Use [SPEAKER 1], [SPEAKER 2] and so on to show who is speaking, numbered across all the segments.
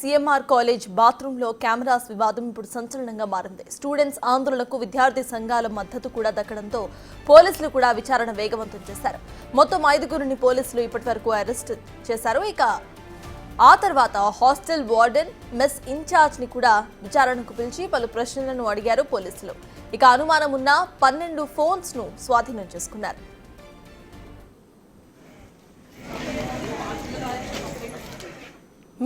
[SPEAKER 1] CMR college బాత్రూంలో cameras వివాదం ఇప్పుడు సంచలనంగా మారింది. స్టూడెంట్స్ ఆందోళనకు విద్యార్థి సంఘాల మద్దతు కూడా దక్కడంతో పోలీసులు కూడా విచారణ వేగవంతం చేశారు. మొత్తం 5గురిని పోలీసులు ఇప్పటివరకు అరెస్ట్ చేశారు. ఇక ఆ తర్వాత హాస్టల్ వార్డెన్, మెస్ ఇన్ఛార్జ్ ని కూడా విచారణకు పిలిచి పలు ప్రశ్నలను అడిగారు పోలీసులు. ఇక అనుమానం ఉన్న 12 ఫోన్స్ ను స్వాధీనం చేసుకున్నారు.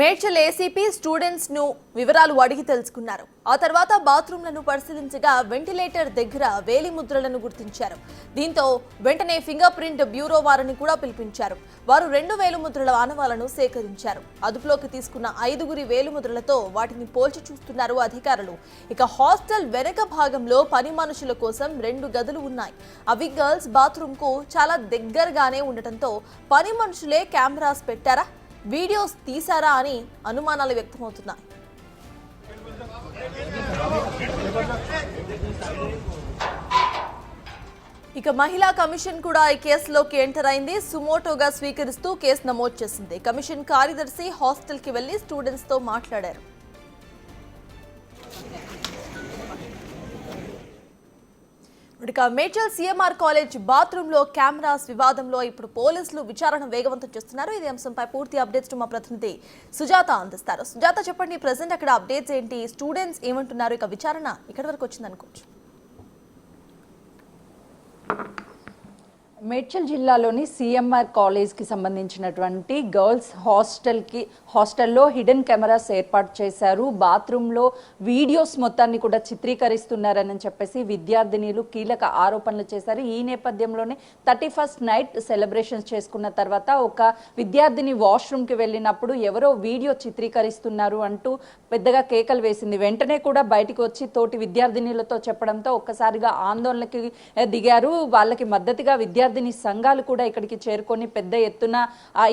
[SPEAKER 1] మేడ్చల్ ఏసీపీ స్టూడెంట్స్ ను వివరాలు అడిగి తెలుసుకున్నారు. ఆ తర్వాత బాత్రూంలను పరిశీలించగా వెంటిలేటర్ దగ్గర వేలి ముద్రలను గుర్తించారు. దీంతో వెంటనే ఫింగర్ ప్రింట్ బ్యూరో వారిని కూడా పిలిపించారు. వారు 2 వేలిముద్రల ఆనవాలను సేకరించారు. అదుపులోకి తీసుకున్న 5గురి వేలిముద్రలతో వాటిని పోల్చి చూస్తున్నారు అధికారులు. ఇక హాస్టల్ వెనక భాగంలో పని మనుషుల కోసం 2 గదులు ఉన్నాయి. అవి గర్ల్స్ బాత్రూమ్ కు చాలా దగ్గరగానే ఉండటంతో పని మనుషులే కెమెరాస్ పెట్టారా, వీడియోస్ తీశారా అని అనుమానాలు వ్యక్తమవుతున్నాయి. ఇక మహిళా కమిషన్ కూడా ఈ కేసులోకి ఎంటర్ అయింది. సుమోటోగా స్వీకరిస్తూ కేసు నమోదు చేసింది. కమిషన్ కార్యదర్శి హాస్టల్ కి వెళ్లి స్టూడెంట్స్ తో మాట్లాడారు. ఇక మేడ్చల్ సిఎంఆర్ కాలేజ్ బాత్రూమ్ లో కెమెరాస్ వివాదంలో ఇప్పుడు పోలీసులు విచారణ వేగవంతం చేస్తున్నారు. ఇదే అంశంపై పూర్తి అప్డేట్స్ మా ప్రతినిధి సుజాత అందిస్తారు. సుజాత, చెప్పండి, ప్రెసెంట్ అక్కడ అప్డేట్స్ ఏంటి? స్టూడెంట్స్ ఏమంటున్నారు? ఇక విచారణ ఇక్కడి వరకు వచ్చింది అనుకోవచ్చు.
[SPEAKER 2] మేడ్చల్ జిల్లాలోని సిఎంఆర్ కాలేజ్కి సంబంధించినటువంటి గర్ల్స్ హాస్టల్లో హిడెన్ కెమెరాస్ ఏర్పాటు చేశారు. బాత్రూంలో వీడియోస్ మొత్తాన్ని కూడా చిత్రీకరిస్తున్నారని చెప్పేసి విద్యార్థినిలు కీలక ఆరోపణలు చేశారు. ఈ నేపథ్యంలోనే 31st నైట్ సెలబ్రేషన్స్ చేసుకున్న తర్వాత ఒక విద్యార్థిని వాష్రూమ్కి వెళ్ళినప్పుడు ఎవరో వీడియో చిత్రీకరిస్తున్నారు అంటూ పెద్దగా కేకలు వేసింది. వెంటనే కూడా బయటికి వచ్చి తోటి విద్యార్థినిలతో చెప్పడంతో ఒక్కసారిగా ఆందోళనకి దిగారు. వాళ్ళకి మద్దతుగా విద్యార్థిని సంఘాలు కూడా ఇక్కడికి చేరుకొని పెద్ద ఎత్తున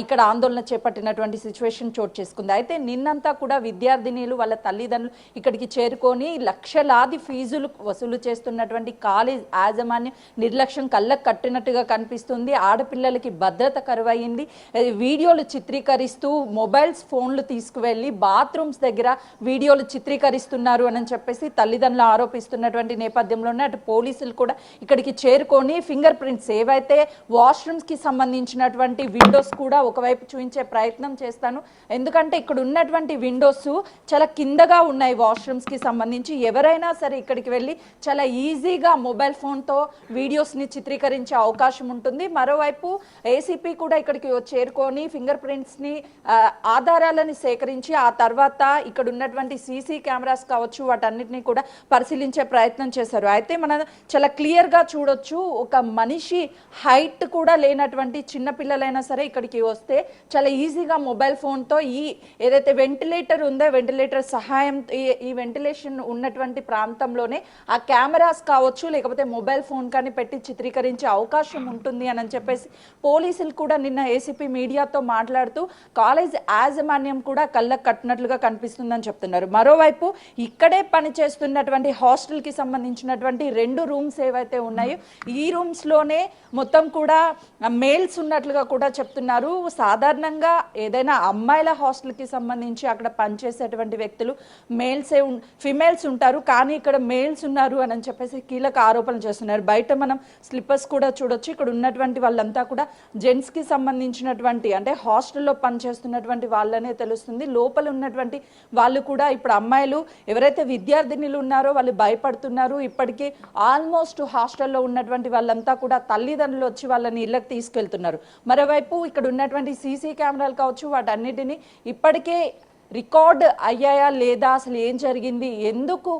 [SPEAKER 2] ఇక్కడ ఆందోళన చేపట్టినటువంటి సిచ్యువేషన్ చోటు చేసుకుంది. అయితే నిన్నంతా కూడా విద్యార్థినిలు వాళ్ళ తల్లిదండ్రులు ఇక్కడికి చేరుకొని లక్షలాది ఫీజులు వసూలు చేస్తున్నటువంటి కాలేజ్ యాజమాన్యం నిర్లక్ష్యం కళ్ళకు కట్టినట్టుగా కనిపిస్తుంది. ఆడపిల్లలకి భద్రత కరువయింది. వీడియోలు చిత్రీకరిస్తూ ఫోన్లు తీసుకువెళ్ళి బాత్రూమ్స్ దగ్గర వీడియోలు చిత్రీకరిస్తున్నారు అని చెప్పేసి తల్లిదండ్రులు ఆరోపిస్తున్నటువంటి నేపథ్యంలోనే అటు పోలీసులు కూడా ఇక్కడికి చేరుకొని ఫింగర్ ప్రింట్స్ ఏవైతే వాష్రూమ్స్ కి సంబంధించినటువంటి విండోస్ కూడా ఒకవైపు చూపించే ప్రయత్నం చేస్తాను. ఎందుకంటే ఇక్కడ ఉన్నటువంటి విండోస్ చాలా కిందగా ఉన్నాయి. వాష్రూమ్స్ కి సంబంధించి ఎవరైనా సరే ఇక్కడికి వెళ్ళి చాలా ఈజీగా మొబైల్ ఫోన్తో వీడియోస్ ని చిత్రీకరించే అవకాశం ఉంటుంది. మరోవైపు ఏసీపీ కూడా ఇక్కడికి చేరుకొని ఫింగర్ ప్రింట్స్ ని ఆధారాలను సేకరించి ఆ తర్వాత ఇక్కడ ఉన్నటువంటి సీసీ కెమెరాస్ కావచ్చు వాటన్నిటిని కూడా పరిశీలించే ప్రయత్నం చేశారు. అయితే మనం చాలా క్లియర్ గా చూడొచ్చు, ఒక మనిషి హైట్ కూడా లేనటువంటి చిన్న పిల్లలైనా సరే ఇక్కడికి వస్తే చాలా ఈజీగా మొబైల్ ఫోన్తో ఈ ఏదైతే వెంటిలేటర్ ఉందో వెంటిలేటర్ సహాయం ఈ వెంటిలేషన్ ఉన్నటువంటి ప్రాంతంలోనే ఆ కెమెరాస్ కావచ్చు లేకపోతే మొబైల్ ఫోన్ కానీ పెట్టి చిత్రీకరించే అవకాశం ఉంటుంది అని చెప్పేసి పోలీసులు కూడా నిన్న ఏసీపీ మీడియాతో మాట్లాడుతూ కాలేజ్ యాజమాన్యం కూడా కళ్ళకు కట్టినట్లుగా కనిపిస్తుందని చెప్తున్నారు. మరోవైపు ఇక్కడే పనిచేస్తున్నటువంటి హాస్టల్కి సంబంధించినటువంటి 2 రూమ్స్ ఏవైతే ఉన్నాయో ఈ రూమ్స్లోనే మొత్తం కూడా మేల్స్ ఉన్నట్లుగా కూడా చెప్తున్నారు. సాధారణంగా ఏదైనా అమ్మాయిల హాస్టల్కి సంబంధించి అక్కడ పనిచేసేటువంటి వ్యక్తులు ఫిమేల్స్ ఉంటారు, కానీ ఇక్కడ మేల్స్ ఉన్నారు అని చెప్పేసి కీలక ఆరోపణలు చేస్తున్నారు. బయట మనం స్లిప్పర్స్ కూడా చూడొచ్చు. ఇక్కడ ఉన్నటువంటి వాళ్ళంతా కూడా జెంట్స్కి సంబంధించినటువంటి అంటే హాస్టల్లో పనిచేస్తున్నటువంటి వాళ్ళనే తెలుస్తుంది. లోపల ఉన్నటువంటి వాళ్ళు కూడా ఇప్పుడు అమ్మాయిలు ఎవరైతే విద్యార్థినులు ఉన్నారో వాళ్ళు భయపడుతున్నారు. ఇప్పటికీ ఆల్మోస్ట్ హాస్టల్లో ఉన్నటువంటి వాళ్ళంతా కూడా తల్లిదండ్రులు వచ్చి వాళ్ళని ఇళ్ళకి తీసుకెళ్తున్నారు. మరోవైపు ఇక్కడ ఉన్నటువంటి సీసీ కెమెరాలు కావచ్చు వాటన్నిటిని ఇప్పటికే రికార్డ్ అయ్యాయా లేదా, అసలు ఏం జరిగింది, ఎందుకు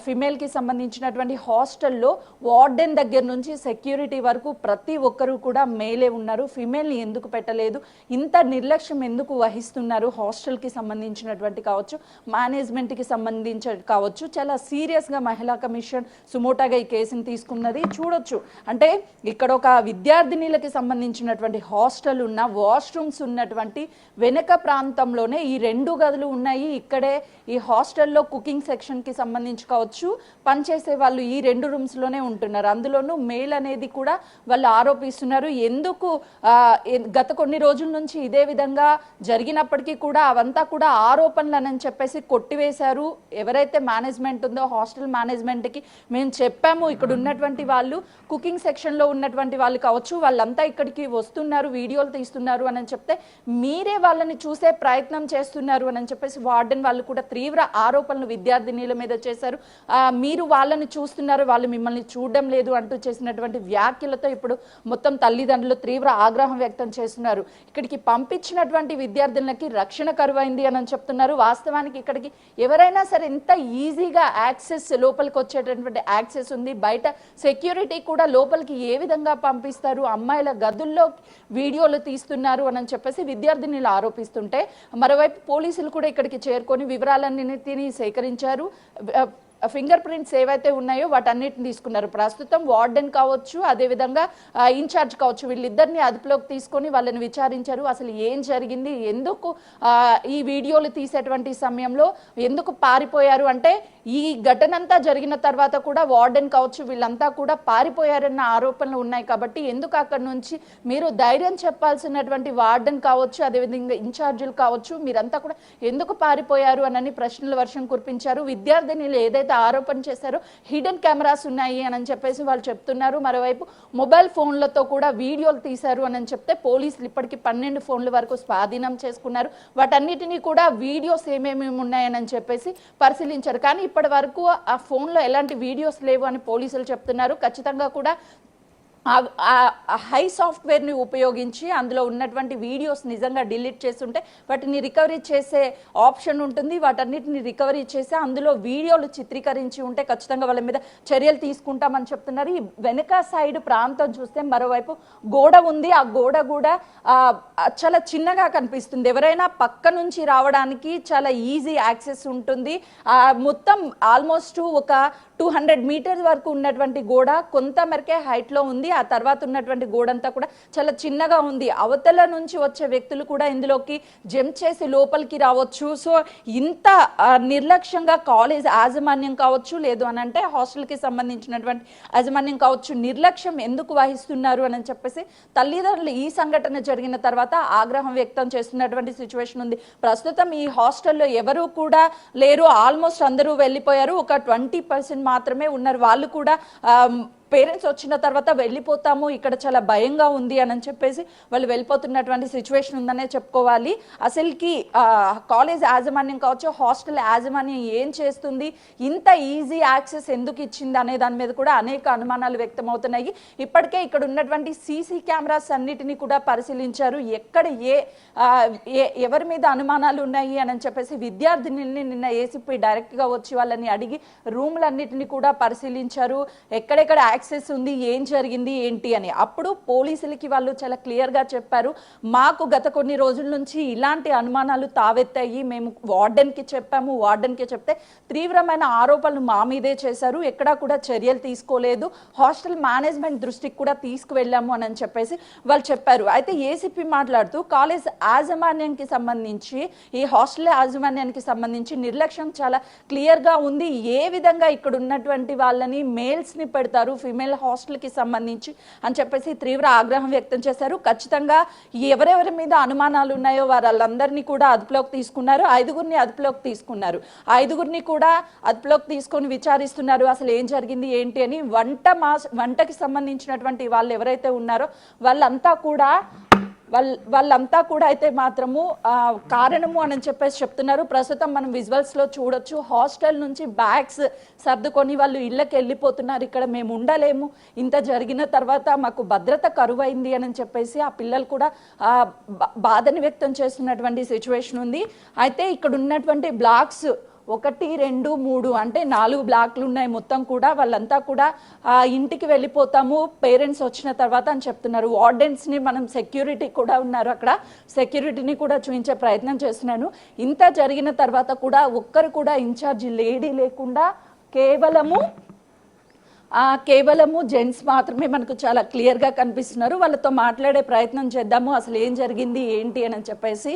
[SPEAKER 2] ఫిమేల్కి సంబంధించినటువంటి హాస్టల్లో వార్డెన్ దగ్గర నుంచి సెక్యూరిటీ వరకు ప్రతి ఒక్కరూ కూడా మేలే ఉన్నారు, ఫిమేల్ని ఎందుకు పెట్టలేదు, ఇంత నిర్లక్ష్యం ఎందుకు వహిస్తున్నారు హాస్టల్కి సంబంధించినటువంటి కావచ్చు మేనేజ్మెంట్కి సంబంధించి కావచ్చు. చాలా సీరియస్గా మహిళా కమిషన్ సుమోటాగా ఈ కేసుని తీసుకున్నది చూడొచ్చు. అంటే ఇక్కడ ఒక విద్యార్థినిలకి సంబంధించినటువంటి హాస్టల్ ఉన్న వాష్రూమ్స్ ఉన్నటువంటి వెనక ప్రాంతంలోనే ఈ 2 2 గదులు ఉన్నాయి. ఇక్కడే ఈ హాస్టల్లో కుకింగ్ సెక్షన్కి సంబంధించి కావచ్చు, పనిచేసే వాళ్ళు ఈ 2 రూమ్స్లోనే ఉంటున్నారు. అందులోనూ మేల్ అనేది కూడా వాళ్ళు ఆరోపిస్తున్నారు. ఎందుకు గత కొన్ని రోజుల నుంచి ఇదే విధంగా జరిగినప్పటికీ కూడా అవంతా కూడా ఆరోపణలని చెప్పేసి కొట్టివేశారు. ఎవరైతే మేనేజ్మెంట్ ఉందో హాస్టల్ మేనేజ్మెంట్కి మేము చెప్పాము, ఇక్కడ ఉన్నటువంటి వాళ్ళు కుకింగ్ సెక్షన్లో ఉన్నటువంటి వాళ్ళు కావచ్చు, వాళ్ళంతా ఇక్కడికి వస్తున్నారు, వీడియోలు తీస్తున్నారు అని చెప్తే మీరే వాళ్ళని చూసే ప్రయత్నం చేస్తున్నారు అని చెప్పేసి వార్డెన్ వాళ్ళు కూడా తీవ్ర ఆరోపణలు విద్యార్థినీల మీద చేశారు. మీరు వాళ్ళని చూస్తున్నారు, వాళ్ళు మిమ్మల్ని చూడడం లేదు అంటూ చేసినటువంటి వ్యాఖ్యలతో ఇప్పుడు మొత్తం తల్లిదండ్రులు తీవ్ర ఆగ్రహం వ్యక్తం చేస్తున్నారు. ఇక్కడికి పంపించినటువంటి విద్యార్థులకి రక్షణ కరువైంది అని చెప్తున్నారు. వాస్తవానికి ఇక్కడికి ఎవరైనా సరే ఎంత ఈజీగా యాక్సెస్ లోపలికి వచ్చేటటువంటి యాక్సెస్ ఉంది. బయట సెక్యూరిటీ కూడా లోపలికి ఏ విధంగా పంపిస్తారు, అమ్మాయిల గదుల్లో వీడియోలు తీస్తున్నారు అని చెప్పేసి విద్యార్థినులు ఆరోపిస్తుంటే, మరోవైపు పోలీసులు కూడా ఇక్కడికి చేరుకొని వివరాలన్నిటిని సేకరించారు. ఫింగర్ ప్రింట్స్ ఏవైతే ఉన్నాయో వాటన్నిటిని తీసుకున్నారు. ప్రస్తుతం వార్డెన్ కావచ్చు, అదేవిధంగా ఇన్ఛార్జ్ కావచ్చు, వీళ్ళిద్దరిని అదుపులోకి తీసుకొని వాళ్ళని విచారించారు. అసలు ఏం జరిగింది, ఎందుకు ఈ వీడియోలు తీసేటువంటి సమయంలో ఎందుకు పారిపోయారు అంటే, ఈ ఘటనంతా జరిగిన తర్వాత కూడా వార్డెన్ కావచ్చు వీళ్ళంతా కూడా పారిపోయారన్న ఆరోపణలు ఉన్నాయి. కాబట్టి ఎందుకు అక్కడి నుంచి మీరు ధైర్యం చెప్పాల్సినటువంటి వార్డెన్ కావచ్చు, అదేవిధంగా ఇన్ఛార్జీలు కావచ్చు, మీరంతా కూడా ఎందుకు పారిపోయారు అని ప్రశ్నల వర్షం కురిపించారు. విద్యార్థినులు ఏదైతే ఆరోపణ చేశారో హిడెన్ కెమెరాస్ ఉన్నాయి అని చెప్పేసి వాళ్ళు చెప్తున్నారు. మరోవైపు మొబైల్ ఫోన్లతో కూడా వీడియోలు తీశారు అని చెప్తే పోలీసులు ఇప్పటికీ 12 ఫోన్ల వరకు స్వాధీనం చేసుకున్నారు. వాటన్నిటినీ కూడా వీడియోస్ ఏమేమి ఉన్నాయని చెప్పేసి పరిశీలించారు. కానీ ఇప్పటి వరకు ఆ ఫోన్లో ఎలాంటి వీడియోస్ లేవు అని పోలీసులు చెప్తున్నారు. ఖచ్చితంగా కూడా హై సాఫ్ట్వేర్ని ఉపయోగించి అందులో ఉన్నటువంటి వీడియోస్ నిజంగా డిలీట్ చేస్తుంటే వాటిని రికవరీ చేసే ఆప్షన్ ఉంటుంది. వాటన్నిటిని రికవరీ చేసి అందులో వీడియోలు చిత్రీకరించి ఉంటే ఖచ్చితంగా వాళ్ళ మీద చర్యలు తీసుకుంటామని చెప్తున్నారు. ఈ వెనుక సైడ్ ప్రాంతం చూస్తే మరోవైపు గోడ ఉంది. ఆ గోడ కూడా చాలా చిన్నగా కనిపిస్తుంది. ఎవరైనా పక్క నుంచి రావడానికి చాలా ఈజీ యాక్సెస్ ఉంటుంది. మొత్తం ఆల్మోస్ట్ ఒక 200 మీటర్స్ వరకు ఉన్నటువంటి గోడ కొంత మేరకే హైట్లో ఉంది. ఆ తర్వాత ఉన్నటువంటి గోడంతా కూడా చాలా చిన్నగా ఉంది. అవతల నుంచి వచ్చే వ్యక్తులు కూడా ఇందులోకి జంప్ చేసి లోపలికి రావచ్చు. సో ఇంత నిర్లక్ష్యంగా కాలేజ్ యాజమాన్యం కావచ్చు, లేదు అని అంటే హాస్టల్కి సంబంధించినటువంటి యాజమాన్యం కావచ్చు, నిర్లక్ష్యం ఎందుకు వహిస్తున్నారు అని చెప్పేసి తల్లిదండ్రులు ఈ సంఘటన జరిగిన తర్వాత ఆగ్రహం వ్యక్తం చేస్తున్నటువంటి సిచ్యువేషన్ ఉంది. ప్రస్తుతం ఈ హాస్టల్లో ఎవరు కూడా లేరు, ఆల్మోస్ట్ అందరూ వెళ్ళిపోయారు. ఒక 20% మాత్రమే ఉన్నారు. వాళ్ళు కూడా పేరెంట్స్ వచ్చిన తర్వాత వెళ్ళిపోతాము, ఇక్కడ చాలా భయంగా ఉంది అని చెప్పేసి వాళ్ళు వెళ్ళిపోతున్నటువంటి సిచ్యువేషన్ ఉందనే చెప్పుకోవాలి. అసలుకి కాలేజ్ యాజమాన్యం కావచ్చు, హాస్టల్ యాజమాన్యం ఏం చేస్తుంది, ఇంత ఈజీ యాక్సెస్ ఎందుకు ఇచ్చింది అనే దాని మీద కూడా అనేక అనుమానాలు వ్యక్తమవుతున్నాయి. ఇప్పటికే ఇక్కడ ఉన్నటువంటి సీసీ కెమెరాస్ అన్నిటినీ కూడా పరిశీలించారు. ఎక్కడ ఎవరి మీద అనుమానాలు ఉన్నాయి అని చెప్పేసి విద్యార్థినుల్ని నిన్న ఏసీపీ డైరెక్ట్గా వచ్చి వాళ్ళని అడిగి రూమ్లన్నిటిని కూడా పరిశీలించారు. ఎక్కడెక్కడ యాక్సెస్ ఉంది, ఏం జరిగింది ఏంటి అని. అప్పుడు పోలీసులకి వాళ్ళు చాలా క్లియర్గా చెప్పారు, మాకు గత కొన్ని రోజుల నుంచి ఇలాంటి అనుమానాలు తావెత్తాయి, మేము వార్డెన్కి చెప్పాము, వార్డెన్కి చెప్తే తీవ్రమైన ఆరోపణలు మా మీదే చేశారు, ఎక్కడా కూడా చర్యలు తీసుకోలేదు, హాస్టల్ మేనేజ్మెంట్ దృష్టికి కూడా తీసుకువెళ్ళాము అని చెప్పేసి వాళ్ళు చెప్పారు. అయితే ఏసీపీ మాట్లాడుతూ కాలేజ్ యాజమాన్యానికి సంబంధించి, ఈ హాస్టల్ యాజమాన్యానికి సంబంధించి నిర్లక్ష్యం చాలా క్లియర్గా ఉంది. ఏ విధంగా ఇక్కడ ఉన్నటువంటి వాళ్ళని మేల్స్ని పెడతారు ఫీమేల్ హాస్టల్కి సంబంధించి అని చెప్పేసి తీవ్ర ఆగ్రహం వ్యక్తం చేశారు. ఖచ్చితంగా ఎవరెవరి మీద అనుమానాలు ఉన్నాయో వాళ్ళందరినీ కూడా అదుపులోకి తీసుకున్నారు. 5గురిని అదుపులోకి తీసుకున్నారు. 5గురిని కూడా అదుపులోకి తీసుకొని విచారిస్తున్నారు అసలు ఏం జరిగింది ఏంటి అని. వంటకి సంబంధించినటువంటి వాళ్ళు ఎవరైతే ఉన్నారో వాళ్ళంతా కూడా అయితే మాత్రము కారణము అని చెప్పేసి చెప్తున్నారు. ప్రస్తుతం మనం విజువల్స్లో చూడొచ్చు, హాస్టల్ నుంచి బ్యాగ్స్ సర్దుకొని వాళ్ళు ఇళ్ళకి వెళ్ళిపోతున్నారు. ఇక్కడ మేము ఉండలేము, ఇంత జరిగిన తర్వాత మాకు భద్రత కరువైంది అని చెప్పేసి ఆ పిల్లలు కూడా బాధని వ్యక్తం చేస్తున్నటువంటి సిచ్యువేషన్ ఉంది. అయితే ఇక్కడ ఉన్నటువంటి బ్లాక్స్ 1, 2, 3 అంటే 4 బ్లాక్లు ఉన్నాయి మొత్తం కూడా. వాళ్ళంతా కూడా ఇంటికి వెళ్ళిపోతాము పేరెంట్స్ వచ్చిన తర్వాత అని చెప్తున్నారు. వార్డెన్స్ని మనం సెక్యూరిటీ కూడా ఉన్నారు, అక్కడ సెక్యూరిటీని కూడా చూపించే ప్రయత్నం చేస్తున్నాను. ఇంత జరిగిన తర్వాత కూడా ఒక్కరు కూడా ఇన్ఛార్జి లేడీ లేకుండా కేవలము జెంట్స్ మాత్రమే మనకు చాలా క్లియర్గా కనిపిస్తున్నారు. వాళ్ళతో మాట్లాడే ప్రయత్నం చేద్దాము, అసలు ఏం జరిగింది ఏంటి అని చెప్పేసి.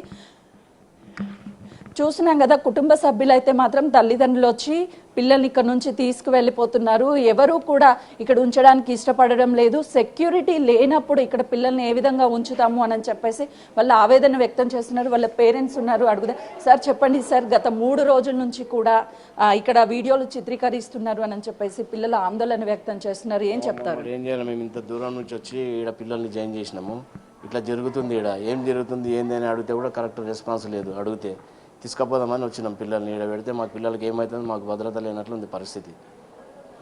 [SPEAKER 2] చూస్తున్నాం కదా, కుటుంబ సభ్యులు అయితే మాత్రం తల్లిదండ్రులు వచ్చి పిల్లల్ని ఇక్కడ నుంచి తీసుకువెళ్ళిపోతున్నారు. ఎవరు కూడా ఇక్కడ ఉంచడానికి ఇష్టపడడం లేదు. సెక్యూరిటీ లేనప్పుడు ఇక్కడ పిల్లల్ని ఏ విధంగా ఉంచుతాము అని చెప్పేసి వాళ్ళ ఆవేదన వ్యక్తం చేస్తున్నారు. వాళ్ళ పేరెంట్స్ ఉన్నారు, అడుగుదా. సార్ చెప్పండి సార్, గత 3 రోజుల నుంచి కూడా ఇక్కడ వీడియోలు చిత్రీకరిస్తున్నారు అని చెప్పేసి పిల్లలు ఆందోళన వ్యక్తం చేస్తున్నారు. ఏం చెప్తారు?
[SPEAKER 3] ఏం చేయాలి, మేము ఇంత దూరం నుంచి వచ్చి ఇక్కడ పిల్లల్ని జాయిన్ చేసినాము, ఇట్లా జరుగుతుంది, ఇక్కడ ఏం జరుగుతుంది ఏంది అని అడిగితే కూడా కరెక్ట్ రెస్పాన్స్ లేదు. అడిగితే తీసుకుపోదామని వచ్చినాం పిల్లల్ని. ఇక్కడ పెడితే మాకు పిల్లలకి ఏమవుతుంది, మాకు భద్రత లేనట్లుంది పరిస్థితి.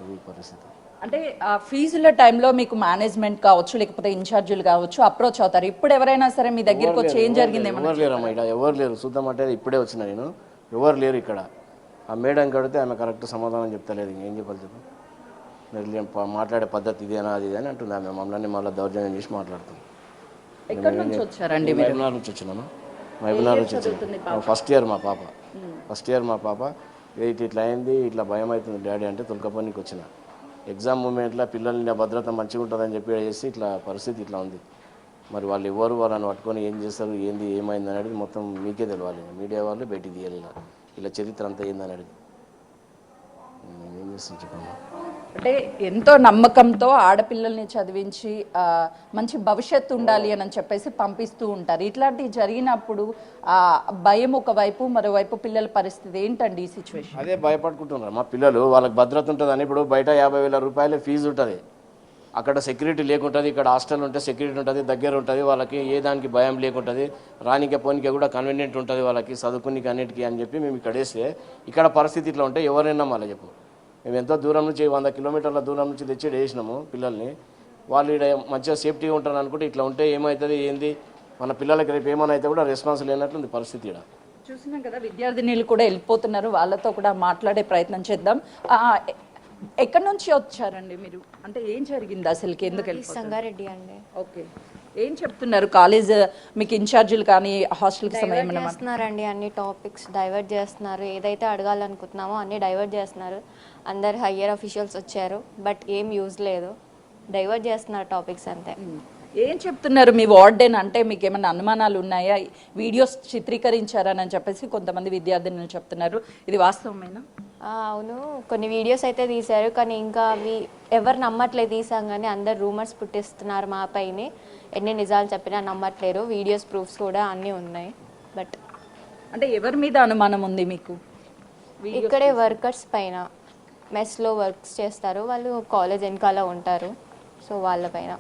[SPEAKER 3] ఇది పరిస్థితి.
[SPEAKER 2] అంటే ఆ ఫీజుల టైంలో మీకు మేనేజ్మెంట్ కావచ్చు లేకపోతే ఇన్ఛార్జీలు కావచ్చు అప్రోచ్ అవుతారు. ఇప్పుడు ఎవరైనా సరే మీ దగ్గరికి వచ్చి ఏం జరిగింది
[SPEAKER 3] ఎవరు లేరమ్మా, ఇక్కడ ఎవరు లేరు. చూద్దాం అంటే ఇప్పుడే వచ్చిన నేను, ఎవరు లేరు ఇక్కడ. ఆ మేడం కడితే ఆమె కరెక్ట్ సమాధానం చెప్తలేదు. ఏం చెప్పాలి చెప్పు, మాట్లాడే పద్ధతి ఇదేనా అది అని అంటుంది ఆమె. మమ్మల్ని దౌర్జన్యం చేసి మాట్లాడుతుంది.
[SPEAKER 2] ఎక్కడి నుంచి వచ్చారండి?
[SPEAKER 3] మహబూబ్నగర్ నుంచి వచ్చినాను. మహబూబ్నగర్ నుంచి వచ్చాను. ఫస్ట్ ఇయర్ మా పాప ఇట్లా అయింది, ఇట్లా భయం అవుతుంది డాడీ అంటే తొలకపోనికి వచ్చిన. ఎగ్జామ్ మూమెంట్లో పిల్లల్ని భద్రత మంచిగా ఉంటుందని చెప్పి చేసి ఇట్లా పరిస్థితి ఇట్లా ఉంది. మరి వాళ్ళు ఎవరు, వాళ్ళని పట్టుకొని ఏం చేస్తారు, ఏంది ఏమైంది అనేది మొత్తం మీకే తెలియాలి. మీడియా వాళ్ళు బయటికి తీయాలి ఇలా చరిత్ర అంతా ఏందనేది. ఏం చేస్తాను చెప్పండి.
[SPEAKER 2] అంటే ఎంతో నమ్మకంతో ఆడపిల్లల్ని చదివించి మంచి భవిష్యత్తు ఉండాలి అని చెప్పేసి పంపిస్తూ ఉంటారు. ఇట్లాంటివి జరిగినప్పుడు భయం ఒకవైపు, మరోవైపు పిల్లల పరిస్థితి ఏంటండి ఈ సిచ్యువేషన్?
[SPEAKER 3] అదే భయపడుకుంటున్నారు మా పిల్లలు. వాళ్ళకి భద్రత ఉంటుందని ఇప్పుడు బయట 50,000 రూపాయల ఫీజు ఉంటుంది, అక్కడ సెక్యూరిటీ లేకుంటుంది. ఇక్కడ హాస్టల్ ఉంటే సెక్యూరిటీ ఉంటుంది, దగ్గర ఉంటుంది. వాళ్ళకి ఏ దానికి భయం లేకుంటుంది, రానికే పోనీకే కూడా కన్వీనియంట్ ఉంటుంది వాళ్ళకి, చదువుకునికి అన్నిటికీ అని చెప్పి మేము ఇక్కడ వేస్తే ఇక్కడ పరిస్థితి ఇట్లా ఉంటే ఎవరైనా మళ్ళీ చెప్పు. మేము ఎంతో దూరం నుంచి 100 కిలోమీటర్ల దూరం నుంచి తెచ్చి వేసినాము పిల్లల్ని. వాళ్ళు ఇక్కడ మంచిగా సేఫ్టీగా ఉంటారు అనుకుంటే ఇట్లా ఉంటే ఏమవుతుంది ఏంది, మన పిల్లలకి రేపు ఏమైనా అయితే కూడా రెస్పాన్స్ లేనట్లుంది పరిస్థితి ఇక్కడ.
[SPEAKER 2] చూస్తున్నాం కదా, విద్యార్థినీలు కూడా వెళ్ళిపోతున్నారు. వాళ్ళతో కూడా మాట్లాడే ప్రయత్నం చేద్దాం. ఎక్కడి నుంచి వచ్చారండి మీరు? అంటే ఏం జరిగింది అసలుకి, ఎందుకు వెళ్ళిపోతారు?
[SPEAKER 4] సంగారెడ్డి అండి.
[SPEAKER 2] ఓకే, ఏం చెప్తున్నారు? కాలేజ్ మీకు ఇన్ఛార్జీలు కానీ హాస్టల్కి
[SPEAKER 4] డైవర్ట్ చేస్తున్నారండి, అన్ని టాపిక్స్ డైవర్ట్ చేస్తున్నారు. ఏదైతే అడగాలనుకుంటున్నామో అన్ని డైవర్ట్ చేస్తున్నారు. అందరు హయ్యర్ అఫీషియల్స్ వచ్చారు, బట్ ఏం యూజ్ లేదు, డైవర్ట్ చేస్తున్నారు టాపిక్స్ అంతే.
[SPEAKER 2] ఏం చెప్తున్నారు మీ వార్డెన్? అంటే మీకు ఏమైనా అనుమానాలు ఉన్నాయా? వీడియోస్ చిత్రీకరించారని చెప్పేసి కొంతమంది విద్యార్థినులు చెప్తున్నారు, ఇది వాస్తవమేనా?
[SPEAKER 4] అవును, కొన్ని వీడియోస్ అయితే తీశారు, కానీ ఇంకా అవి ఎవరు నమ్మట్లేదు. తీసాం కానీ అందరు రూమర్స్ పుట్టిస్తున్నారు మా పైన. ఎన్ని నిజాలు చెప్పినా నమ్మట్లేరు. వీడియోస్ ప్రూఫ్స్ కూడా అన్నీ ఉన్నాయి. బట్
[SPEAKER 2] అంటే ఎవరి మీద అనుమానం ఉంది మీకు?
[SPEAKER 4] ఇక్కడే వర్కర్స్ పైన, మెస్లో వర్క్స్ చేస్తారు వాళ్ళు, కాలేజ్ వెనకాల ఉంటారు, సో వాళ్ళ పైన.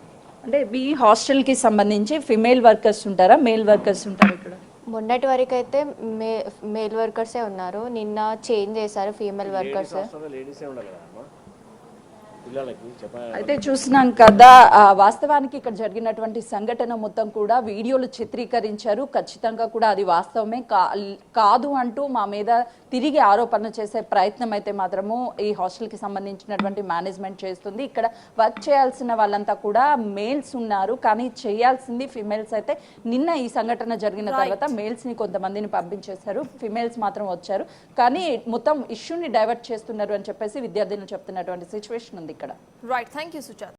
[SPEAKER 2] అంటే మీ హాస్టల్కి సంబంధించి ఫిమేల్ వర్కర్స్ ఉంటారా, మేల్ వర్కర్స్ ఉంటారా ఇక్కడ?
[SPEAKER 4] మొన్నటి వరకు అయితే మేల్ వర్కర్సే ఉన్నారు, నిన్న చేంజ్ చేశారు ఫీమేల్ వర్కర్స్.
[SPEAKER 3] లేడీసే ఉండాలి కదా పిల్లలకి చెప్పాలి.
[SPEAKER 2] అయితే చూసినాం కదా, వాస్తవానికి ఇక్కడ జరిగినటువంటి సంఘటన మొత్తం కూడా వీడియోలు చిత్రీకరించారు. ఖచ్చితంగా కూడా అది వాస్తవమే కాదు అంటూ మా మీద తిరిగి ఆరోపణ చేసే ప్రయత్నం అయితే మాత్రము ఈ హాస్టల్కి సంబంధించినటువంటి మేనేజ్మెంట్ చేస్తుంది. ఇక్కడ వర్క్ చేయాల్సిన వాళ్ళంతా కూడా మేల్స్ ఉన్నారు, కానీ చేయాల్సింది ఫిమేల్స్. అయితే నిన్న ఈ సంఘటన జరిగిన తర్వాత మేల్స్ని కొంతమందిని పంపించేశారు, ఫిమేల్స్ మాత్రం వచ్చారు. కానీ మొత్తం ఇష్యూని డైవర్ట్ చేస్తున్నారు అని చెప్పేసి విద్యార్థులు చెప్తున్నటువంటి సిచ్యువేషన్ ఉంది ఇక్కడ.
[SPEAKER 1] Right, thank you Sujatha.